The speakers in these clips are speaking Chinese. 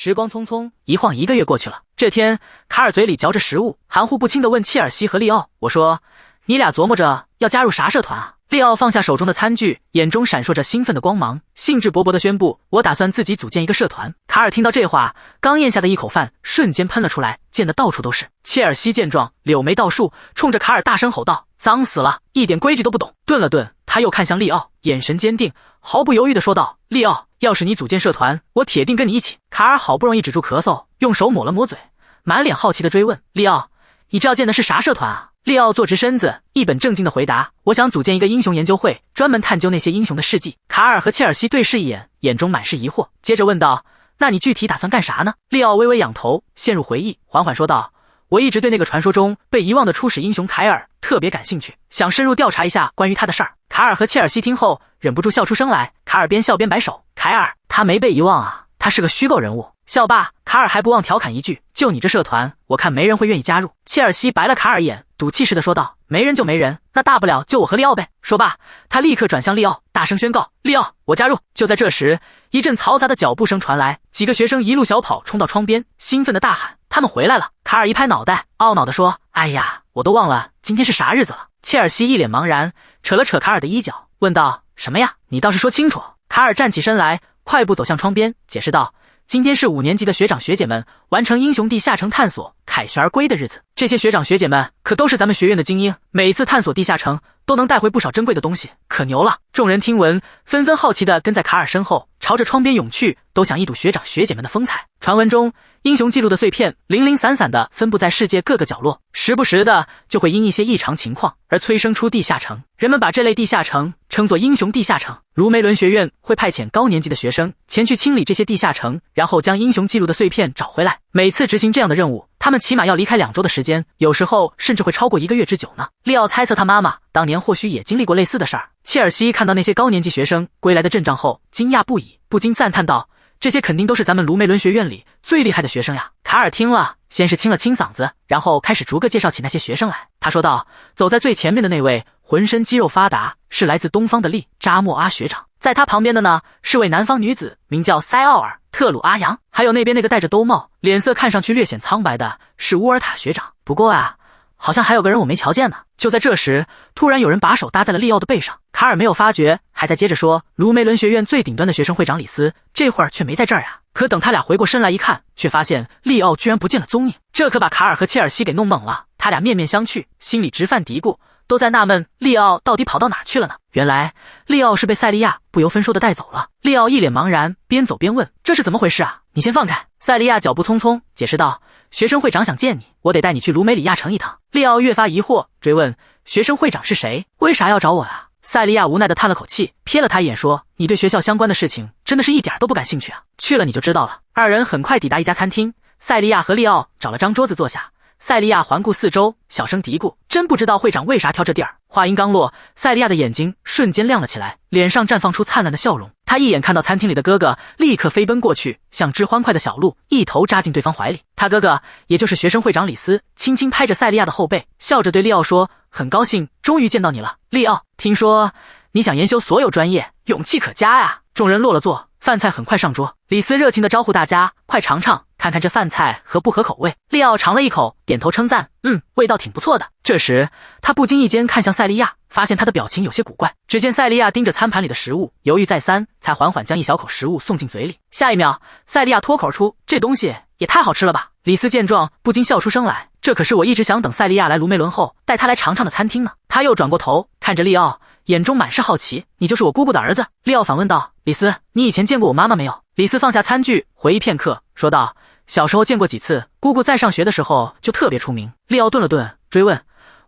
时光匆匆，一晃1个月过去了。这天，卡尔嘴里嚼着食物，含糊不清地问切尔西和利奥：“我说，你俩琢磨着要加入啥社团啊？”利奥放下手中的餐具，眼中闪烁着兴奋的光芒，兴致勃勃地宣布：“我打算自己组建一个社团。”卡尔听到这话，刚咽下的一口饭瞬间喷了出来，溅得到处都是。切尔西见状，柳眉倒竖，冲着卡尔大声吼道：“脏死了，一点规矩都不懂！”顿了顿，他又看向利奥，眼神坚定，毫不犹豫地说道：“利奥，要是你组建社团，我铁定跟你一起。”卡尔好不容易止住咳嗽，用手抹了抹嘴，满脸好奇地追问：“利奥，你这要建的是啥社团啊？”利奥坐直身子，一本正经地回答：“我想组建一个英雄研究会，专门探究那些英雄的事迹。”卡尔和切尔西对视一眼，眼中满是疑惑，接着问道：“那你具体打算干啥呢？”利奥微微仰头，陷入回忆，缓缓说道：“我一直对那个传说中被遗忘的初始英雄凯尔特别感兴趣，想深入调查一下关于他的事儿。”卡尔和切尔西听后忍不住笑出声来。卡尔边笑边摆手：“凯尔，他没被遗忘啊，他是个虚构人物。”笑罢，卡尔还不忘调侃一句：“就你这社团，我看没人会愿意加入。”切尔西白了卡尔一眼，赌气似的说道：“没人就没人，那大不了就我和利奥呗。”说罢，他立刻转向利奥，大声宣告：“利奥，我加入！”就在这时，一阵嘈杂的脚步声传来，几个学生一路小跑冲到窗边，兴奋地大喊：“他们回来了！”卡尔一拍脑袋，懊恼地说：“哎呀，我都忘了今天是啥日子了。”切尔西一脸茫然，扯了扯卡尔的衣角，问道：“什么呀？你倒是说清楚。”卡尔站起身来，快步走向窗边，解释道：“今天是5年级的学长学姐们完成英雄地下城探索凯旋而归的日子。这些学长学姐们可都是咱们学院的精英，每次探索地下城都能带回不少珍贵的东西，可牛了！”众人听闻，纷纷好奇地跟在卡尔身后，朝着窗边涌去，都想一睹学长学姐们的风采。传闻中，英雄记录的碎片零零散散地分布在世界各个角落，时不时的就会因一些异常情况而催生出地下城。人们把这类地下城称作英雄地下城。卢梅伦学院会派遣高年级的学生前去清理这些地下城，然后将英雄记录的碎片找回来。每次执行这样的任务，他们起码要离开2周的时间，有时候甚至会超过1个月之久呢。利奥猜测他妈妈当年或许也经历过类似的事儿。切尔西看到那些高年级学生归来的阵仗后，惊讶不已，不禁赞叹道：“这些肯定都是咱们卢梅伦学院里最厉害的学生呀！”卡尔听了，先是清了清嗓子，然后开始逐个介绍起那些学生来。他说道：“走在最前面的那位，浑身肌肉发达，是来自东方的利扎莫阿学长。在他旁边的呢，是位南方女子，名叫塞奥尔特鲁阿扬。还有那边那个戴着兜帽，脸色看上去略显苍白的，是乌尔塔学长。不过啊，好像还有个人我没瞧见呢。”就在这时，突然有人把手搭在了利奥的背上。卡尔没有发觉，还在接着说：“卢梅伦学院最顶端的学生会长李斯，这会儿却没在这儿呀。”可等他俩回过身来一看，却发现利奥居然不见了踪影。这可把卡尔和切尔西给弄懵了，他俩面面相觑，心里直犯嘀咕，都在纳闷利奥到底跑到哪儿去了呢？原来利奥是被塞利亚不由分说的带走了。利奥一脸茫然，边走边问：“这是怎么回事啊？你先放开！”塞利亚脚步匆匆，解释道：“学生会长想见你，我得带你去卢梅里亚城一趟。”利奥越发疑惑，追问：“学生会长是谁？为啥要找我呀？”塞利亚无奈地叹了口气，瞥了他一眼说：“你对学校相关的事情真的是一点都不感兴趣啊，去了你就知道了。”二人很快抵达一家餐厅，塞利亚和利奥找了张桌子坐下。塞利亚环顾四周，小声嘀咕：“真不知道会长为啥挑这地儿。”话音刚落，塞利亚的眼睛瞬间亮了起来，脸上绽放出灿烂的笑容。他一眼看到餐厅里的哥哥，立刻飞奔过去，像只欢快的小鹿，一头扎进对方怀里。他哥哥，也就是学生会长李斯，轻轻拍着塞利亚的后背，笑着对利奥说：“很高兴终于见到你了，利奥，听说你想研修所有专业，勇气可嘉呀。”众人落了座，饭菜很快上桌。李斯热情地招呼大家：“快尝尝，看看这饭菜合不合口味。”利奥尝了一口，点头称赞：“味道挺不错的。”这时他不经意间看向塞利亚，发现他的表情有些古怪。只见塞利亚盯着餐盘里的食物，犹豫再三，才缓缓将一小口食物送进嘴里。下一秒，塞利亚脱口而出：“这东西也太好吃了吧！”李斯见状，不禁笑出声来。这可是我一直想等塞利亚来卢梅伦后带他来尝尝的餐厅呢。他又转过头看着利奥，眼中满是好奇：“你就是我姑姑的儿子？”利奥反问道：“李斯，你以前见过我妈妈没有？”李斯放下餐具，回忆片刻，说道：“小时候见过几次，姑姑在上学的时候就特别出名。”利奥顿了顿，追问：“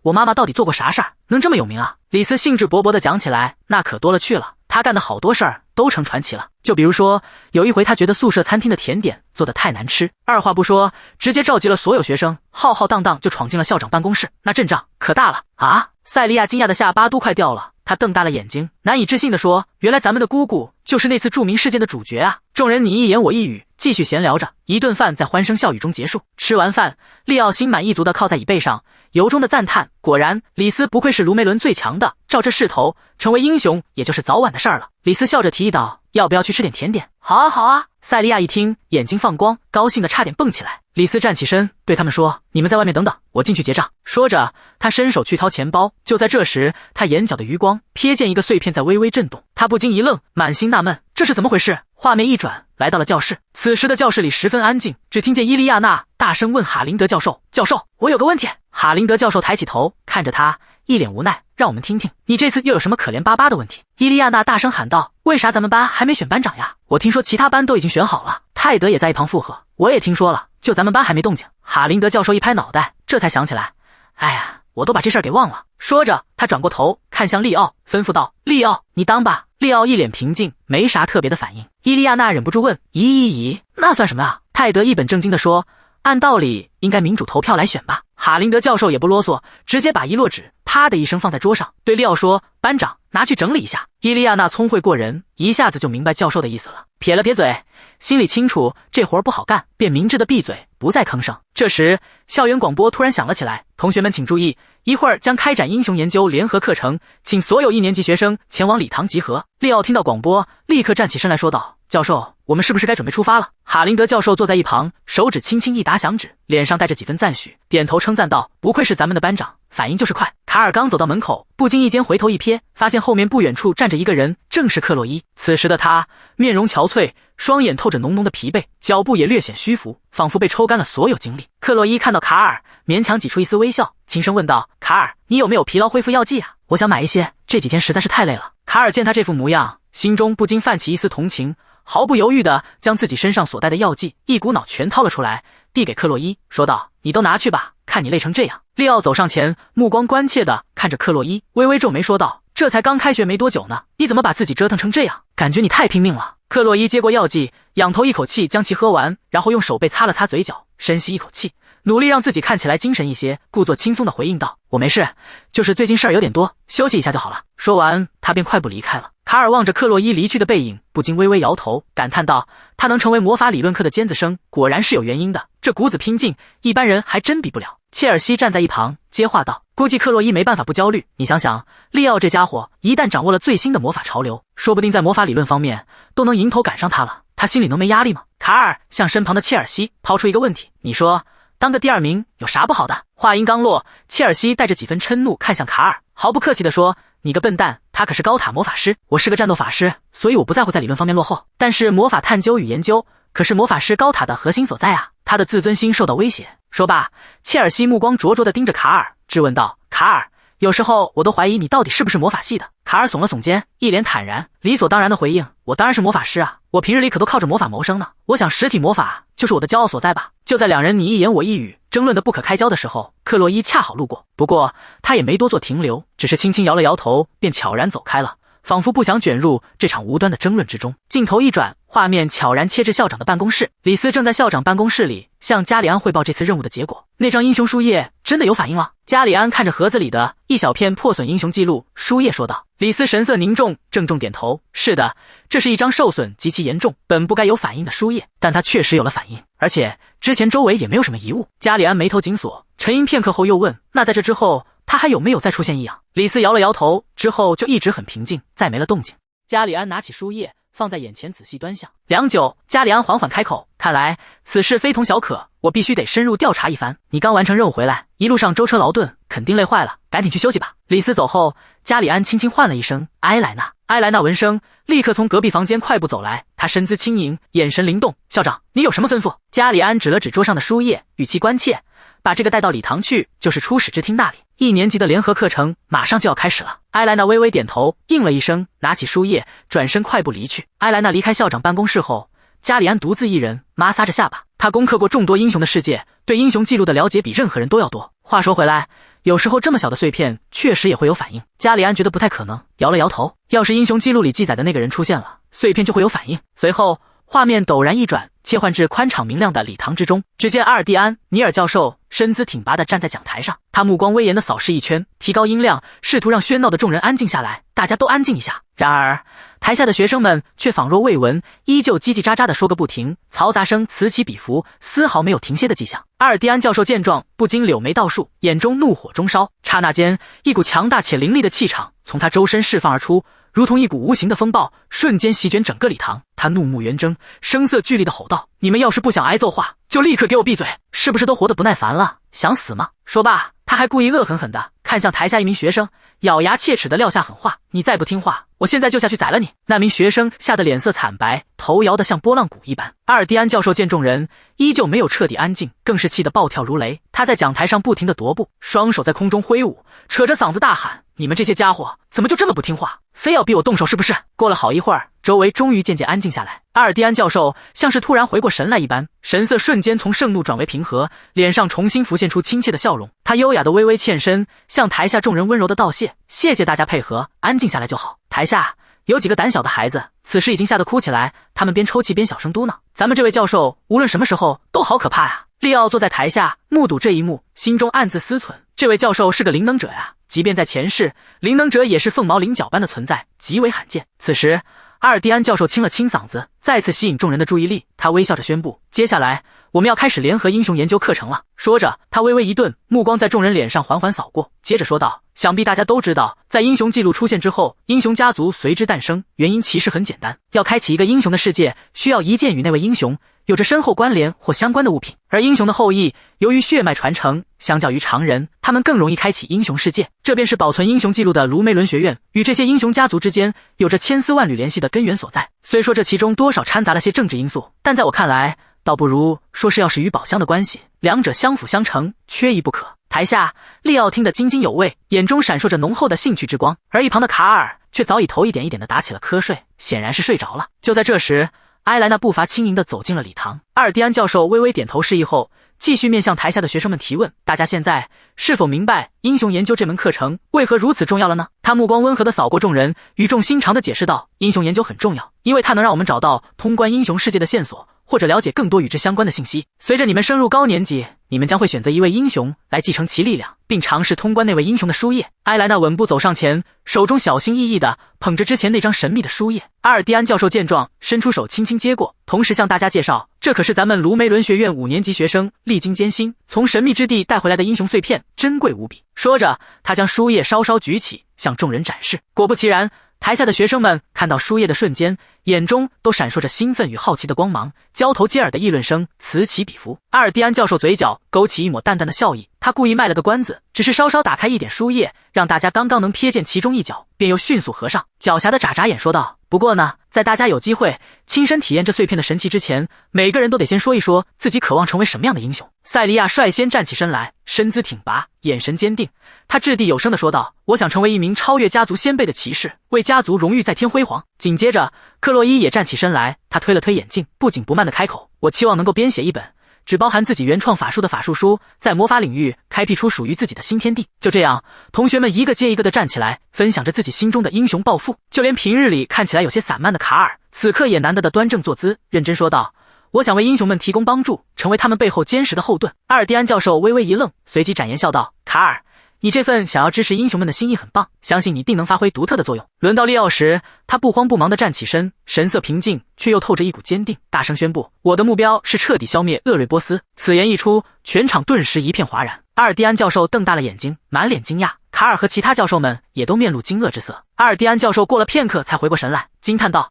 我妈妈到底做过啥事儿，能这么有名啊？”李斯兴致勃勃地讲起来：“那可多了去了，他干的好多事儿都成传奇了。就比如说，有一回他觉得宿舍餐厅的甜点做得太难吃，二话不说，直接召集了所有学生，浩浩荡荡就闯进了校长办公室，那阵仗可大了啊！”塞利亚惊讶的下巴都快掉了，他瞪大了眼睛，难以置信地说：“原来咱们的姑姑就是那次著名事件的主角啊！”众人你一言我一语，继续闲聊着。一顿饭在欢声笑语中结束。吃完饭，利奥心满意足地靠在椅背上，由衷的赞叹：果然，李斯不愧是卢梅伦最强的，照这势头，成为英雄也就是早晚的事儿了。李斯笑着提议道：“要不要去吃点甜点？”“好啊，好啊！”塞利亚一听，眼睛放光，高兴得差点蹦起来。李斯站起身，对他们说：“你们在外面等等，我进去结账。”说着，他伸手去掏钱包。就在这时，他眼角的余光瞥见一个碎片在微微震动，他不禁一愣，满心纳闷，这是怎么回事？画面一转，来到了教室。此时的教室里十分安静，只听见伊利亚娜大声问哈林德教授：“教授，我有个问题。”哈林德教授抬起头看着他，一脸无奈：“让我们听听，你这次又有什么可怜巴巴的问题？”伊利亚娜大声喊道：“为啥咱们班还没选班长呀？我听说其他班都已经选好了。”泰德也在一旁附和：“我也听说了，就咱们班还没动静。”哈林德教授一拍脑袋，这才想起来：“哎呀，我都把这事儿给忘了。”说着，他转过头看向利奥，吩咐道：“利奥，你当吧。”利奥一脸平静，没啥特别的反应。伊利亚娜忍不住问：“咦，那算什么啊？”泰德一本正经地说：“按道理应该民主投票来选吧。”哈林德教授也不啰嗦，直接把一摞纸啪的一声放在桌上，对利奥说：“班长，拿去整理一下。”伊利亚娜聪慧过人，一下子就明白教授的意思了，撇了撇嘴，心里清楚这活儿不好干，便明智的闭嘴，不再吭声。这时，校园广播突然响了起来：“同学们请注意，一会儿将开展英雄研究联合课程，请所有1年级学生前往礼堂集合。”利奥听到广播，立刻站起身来说道：“教授，我们是不是该准备出发了？”哈林德教授坐在一旁，手指轻轻一打响指，脸上带着几分赞许，点头称赞道：“不愧是咱们的班长，反应就是快。”卡尔刚走到门口，不经意间回头一瞥，发现后面不远处站着一个人，正是克洛伊。此时的他面容憔悴，双眼透着浓浓的疲惫，脚步也略显虚浮，仿佛被抽干了所有精力。克洛伊看到卡尔，勉强挤出一丝微笑，轻声问道：“卡尔，你有没有疲劳恢复药剂啊？我想买一些，这几天实在是太累了。”卡尔见他这副模样，心中不禁泛起一丝同情，毫不犹豫地将自己身上所带的药剂一股脑全掏了出来，递给克洛伊，说道：“你都拿去吧，看你累成这样。”利奥走上前，目光关切地看着克洛伊，微微皱眉说道：“这才刚开学没多久呢，你怎么把自己折腾成这样？感觉你太拼命了。”克洛伊接过药剂，仰头一口气将其喝完，然后用手背擦了擦嘴角，深吸一口气，努力让自己看起来精神一些，故作轻松地回应道：“我没事，就是最近事儿有点多，休息一下就好了。”说完，他便快步离开了。卡尔望着克洛伊离去的背影，不禁微微摇头，感叹道：“他能成为魔法理论课的尖子生，果然是有原因的。这股子拼劲，一般人还真比不了。”切尔西站在一旁接话道：“估计克洛伊没办法不焦虑，你想想，利奥这家伙一旦掌握了最新的魔法潮流，说不定在魔法理论方面都能迎头赶上他了，他心里能没压力吗？”卡尔向身旁的切尔西抛出一个问题：“你说，当个第2名有啥不好的？”话音刚落，切尔西带着几分嗔怒看向卡尔，毫不客气地说：“你个笨蛋，他可是高塔魔法师，我是个战斗法师，所以我不在乎在理论方面落后，但是魔法探究与研究可是魔法师高塔的核心所在啊，他的自尊心受到威胁。”说罢，切尔西目光灼灼地盯着卡尔，质问道：“卡尔，有时候我都怀疑你到底是不是魔法系的。”卡尔耸了耸肩，一脸坦然，理所当然地回应：“我当然是魔法师啊，我平日里可都靠着魔法谋生呢。我想实体魔法就是我的骄傲所在吧。”就在两人你一言我一语，争论得不可开交的时候，克洛伊恰好路过，不过他也没多做停留，只是轻轻摇了摇头，便悄然走开了，仿佛不想卷入这场无端的争论之中。镜头一转，画面悄然切至校长的办公室，李斯正在校长办公室里向加里安汇报这次任务的结果。那张英雄书页真的有反应了？加里安看着盒子里的一小片破损英雄记录书页说道。李斯神色凝重，郑重点头：“是的，这是一张受损极其严重，本不该有反应的书页，但它确实有了反应，而且之前周围也没有什么遗物。”加里安眉头紧锁，沉吟片刻后又问：“那在这之后，他还有没有再出现异样？”李斯摇了摇头，之后就一直很平静，再没了动静。加里安拿起书页放在眼前仔细端详，良久，加里安缓缓开口：“看来此事非同小可，我必须得深入调查一番。你刚完成任务回来，一路上舟车劳顿，肯定累坏了，赶紧去休息吧。”李斯走后，加里安轻轻唤了一声：“埃莱娜。”埃莱娜闻声，立刻从隔壁房间快步走来，她身姿轻盈，眼神灵动：“校长，你有什么吩咐？”加里安指了指桌上的书页，语气关切：“把这个带到礼堂去，就是初始之厅那里，1年级的联合课程马上就要开始了。”埃莱娜微微点头，应了一声，拿起书页，转身快步离去。埃莱娜离开校长办公室后，加里安独自一人摩挲着下巴。他攻克过众多英雄的世界，对英雄记录的了解比任何人都要多。话说回来，有时候这么小的碎片确实也会有反应。加里安觉得不太可能，摇了摇头。要是英雄记录里记载的那个人出现了，碎片就会有反应。随后，画面陡然一转，切换至宽敞明亮的礼堂之中。只见阿尔蒂安·尼尔教授身姿挺拔地站在讲台上，他目光威严地扫视一圈，提高音量，试图让喧闹的众人安静下来。大家都安静一下。然而台下的学生们却仿若未闻，依旧叽叽喳喳地说个不停，嘈杂声此起彼伏，丝毫没有停歇的迹象。阿尔蒂安教授见状，不禁柳眉倒竖，眼中怒火中烧。刹那间，一股强大且凌厉的气场从他周身释放而出，如同一股无形的风暴，瞬间席卷整个礼堂。他怒目圆睁，声色俱厉地吼道：“你们要是不想挨揍话，就立刻给我闭嘴！是不是都活得不耐烦了？想死吗？”说罢，他还故意恶狠狠地看向台下一名学生，咬牙切齿地撂下狠话：“你再不听话，我现在就下去宰了你！”那名学生吓得脸色惨白，头摇得像拨浪鼓一般。阿尔蒂安教授见众人依旧没有彻底安静，更是气得暴跳如雷。他在讲台上不停地踱步，双手在空中挥舞，扯着嗓子大喊：“你们这些家伙怎么就这么不听话？非要逼我动手是不是？”过了好一会儿，周围终于渐渐安静下来。阿尔蒂安教授像是突然回过神来一般，神色瞬间从盛怒转为平和，脸上重新浮现出亲切的笑容。他优雅的微微欠身，向台下众人温柔的道谢：“谢谢大家配合，安静下来就好。”台下有几个胆小的孩子此时已经吓得哭起来，他们边抽泣边小声嘟囔：“咱们这位教授无论什么时候都好可怕呀！”利奥坐在台下目睹这一幕，心中暗自思忖：这位教授是个灵能者呀，即便在前世，灵能者也是凤毛麟角般的存在，极为罕见。此时阿尔蒂安教授清了清嗓子，再次吸引众人的注意力。他微笑着宣布：“接下来我们要开始联合英雄研究课程了。”说着，他微微一顿，目光在众人脸上缓缓扫过，接着说道：“想必大家都知道，在英雄记录出现之后，英雄家族随之诞生。原因其实很简单，要开启一个英雄的世界，需要一件与那位英雄有着深厚关联或相关的物品。而英雄的后裔由于血脉传承，相较于常人，他们更容易开启英雄世界。这便是保存英雄记录的卢梅伦学院与这些英雄家族之间有着千丝万缕联系的根源所在。虽说这其中多少掺杂了些政治因素，但在我看来，倒不如说是钥匙与宝箱的关系，两者相辅相成，缺一不可。”台下，利奥听得津津有味，眼中闪烁着浓厚的兴趣之光，而一旁的卡尔却早已头一点一点地打起了瞌睡，显然是睡着了。就在这时，埃莱娜步伐轻盈地走进了礼堂。阿尔蒂安教授微微点头示意后，继续面向台下的学生们提问：“大家现在是否明白英雄研究这门课程为何如此重要了呢？”他目光温和地扫过众人，语重心长地解释道：“英雄研究很重要，因为它能让我们找到通关英雄世界的线索，或者了解更多与之相关的信息。随着你们升入高年级，你们将会选择一位英雄来继承其力量，并尝试通关那位英雄的书页。”埃莱娜稳步走上前，手中小心翼翼地捧着之前那张神秘的书页。阿尔蒂安教授见状，伸出手轻轻接过，同时向大家介绍：“这可是咱们卢梅伦学院5年级学生历经艰辛从神秘之地带回来的英雄碎片，珍贵无比。”说着，他将书页稍稍举起，向众人展示。果不其然，台下的学生们看到书页的瞬间，眼中都闪烁着兴奋与好奇的光芒，交头接耳的议论声此起彼伏。阿尔蒂安教授嘴角勾起一抹淡淡的笑意，他故意卖了个关子，只是稍稍打开一点书页，让大家刚刚能瞥见其中一角，便又迅速合上，狡黠的眨眨眼说道：“不过呢，在大家有机会亲身体验这碎片的神奇之前，每个人都得先说一说自己渴望成为什么样的英雄。”塞利亚率先站起身来，身姿挺拔，眼神坚定，他掷地有声地说道：“我想成为一名超越家族先辈的骑士，为家族荣誉再添辉煌。”紧接着，克洛伊也站起身来，他推了推眼镜，不紧不慢地开口：“我期望能够编写一本只包含自己原创法术的法术书，在魔法领域开辟出属于自己的新天地。”就这样，同学们一个接一个地站起来，分享着自己心中的英雄抱负。就连平日里看起来有些散漫的卡尔，此刻也难得的端正坐姿，认真说道：“我想为英雄们提供帮助，成为他们背后坚实的后盾。”阿尔蒂安教授微微一愣，随即展颜笑道：“卡尔，你这份想要支持英雄们的心意很棒，相信你定能发挥独特的作用。”轮到利奥时，他不慌不忙地站起身，神色平静，却又透着一股坚定，大声宣布：“我的目标是彻底消灭厄瑞波斯。”此言一出，全场顿时一片哗然。阿尔蒂安教授瞪大了眼睛，满脸惊讶，卡尔和其他教授们也都面露惊愕之色。阿尔蒂安教授过了片刻才回过神来，惊叹道：“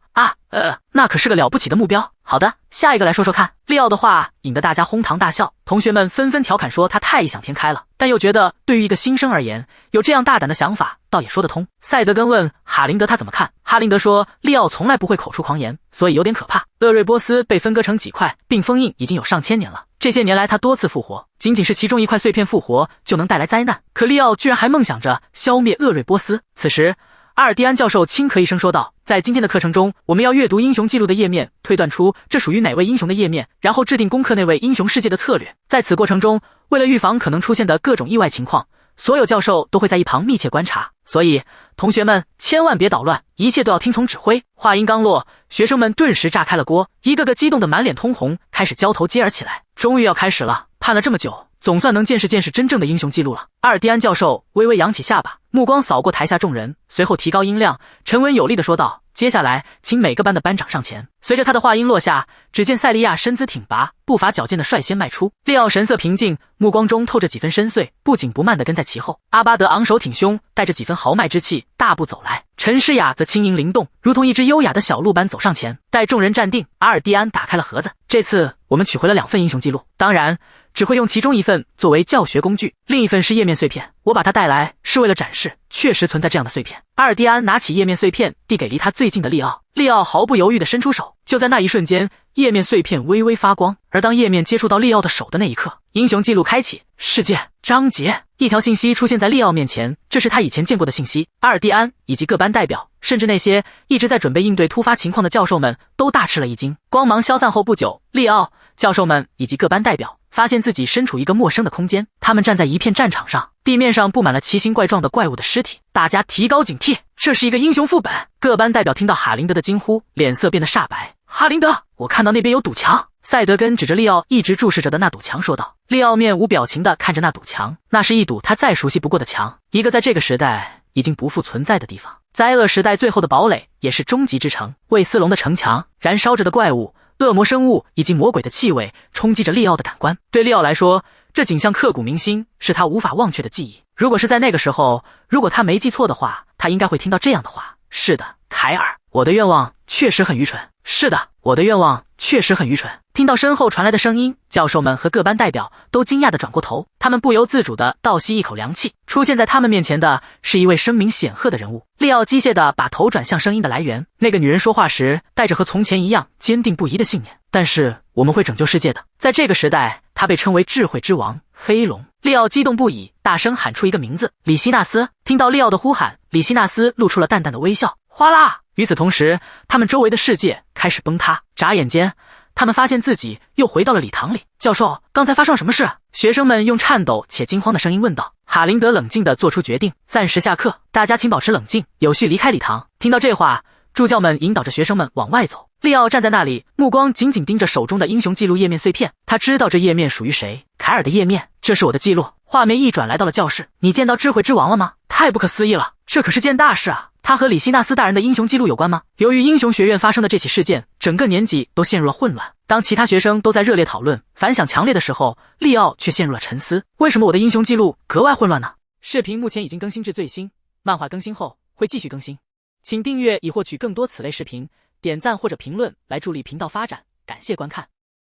那可是个了不起的目标。好的，下一个来说说看。”利奥的话引得大家哄堂大笑，同学们纷纷调侃说他太异想天开了，但又觉得对于一个新生而言，有这样大胆的想法倒也说得通。赛德根问哈林德他怎么看，哈林德说利奥从来不会口出狂言，所以有点可怕。厄瑞波斯被分割成几块并封印已经有上千年了，这些年来他多次复活，仅仅是其中一块碎片复活就能带来灾难，可利奥居然还梦想着消灭厄瑞波斯。此时阿尔蒂安教授轻咳一声说道：“在今天的课程中，我们要阅读英雄记录的页面，推断出这属于哪位英雄的页面，然后制定攻克那位英雄世界的策略。在此过程中，为了预防可能出现的各种意外情况，所有教授都会在一旁密切观察，所以同学们千万别捣乱，一切都要听从指挥。话音刚落，学生们顿时炸开了锅，一个个激动得满脸通红，开始交头接耳起来。终于要开始了，盼了这么久，总算能见识见识真正的英雄记录了。阿尔蒂安教授微微扬起下巴，目光扫过台下众人，随后提高音量，沉稳有力地说道：接下来请每个班的班长上前。随着他的话音落下，只见塞利亚身姿挺拔，步伐矫健地率先迈出，利奥神色平静，目光中透着几分深邃，不紧不慢地跟在其后。阿巴德昂首挺胸，带着几分豪迈之气大步走来，陈诗雅则轻盈灵动，如同一只优雅的小鹿般走上前。待众人站定，阿尔蒂安打开了盒子，这次我们取回了2份英雄记录，当然只会用其中1份作为教学工具，另1份是页面碎片，我把它带来是为了展示确实存在这样的碎片。阿尔蒂安拿起页面碎片递给离他最近的利奥，利奥毫不犹豫地伸出手，就在那一瞬间，页面碎片微微发光，而当页面接触到利奥的手的那一刻，英雄记录开启，事件章节，一条信息出现在利奥面前，这是他以前见过的信息。阿尔蒂安以及各班代表，甚至那些一直在准备应对突发情况的教授们都大吃了一惊。光芒消散后不久，利奥、教授们以及各班代表发现自己身处一个陌生的空间，他们站在一片战场上，地面上布满了奇形怪状的怪物的尸体，大家提高警惕，这是一个英雄副本。各班代表听到哈林德的惊呼，脸色变得煞白。哈林德，我看到那边有堵墙。赛德根指着利奥一直注视着的那堵墙说道。利奥面无表情地看着那堵墙，那是一堵他再熟悉不过的墙，一个在这个时代已经不复存在的地方。灾厄时代最后的堡垒，也是终极之城——卫斯隆的城墙，燃烧着的怪物、恶魔生物以及魔鬼的气味冲击着利奥的感官。对利奥来说，这景象刻骨铭心，是他无法忘却的记忆。如果是在那个时候，如果他没记错的话，他应该会听到这样的话：是的，凯尔，我的愿望确实很愚蠢。是的，我的愿望确实很愚蠢。听到身后传来的声音，教授们和各班代表都惊讶地转过头，他们不由自主地倒吸一口凉气。出现在他们面前的是一位声名显赫的人物。利奥机械地把头转向声音的来源，那个女人说话时带着和从前一样坚定不移的信念。但是我们会拯救世界的。在这个时代，他被称为智慧之王黑龙。利奥激动不已，大声喊出一个名字：李希纳斯。听到利奥的呼喊，李希纳斯露出了淡淡的微笑。哗啦！与此同时，他们周围的世界开始崩塌。眨眼间，他们发现自己又回到了礼堂里。教授，刚才发生了什么事？学生们用颤抖且惊慌的声音问道。哈林德冷静地做出决定，暂时下课，大家请保持冷静，有序离开礼堂。听到这话，助教们引导着学生们往外走。利奥站在那里，目光紧紧盯着手中的英雄记录页面碎片。他知道这页面属于谁，凯尔的页面，这是我的记录。画面一转来到了教室，你见到智慧之王了吗？太不可思议了，这可是件大事啊！他和李希纳斯大人的英雄记录有关吗？由于英雄学院发生的这起事件，整个年级都陷入了混乱。当其他学生都在热烈讨论、反响强烈的时候，利奥却陷入了沉思。为什么我的英雄记录格外混乱呢？视频目前已经更新至最新，漫画更新后会继续更新，请订阅以获取更多此类视频，点赞或者评论来助力频道发展，感谢观看。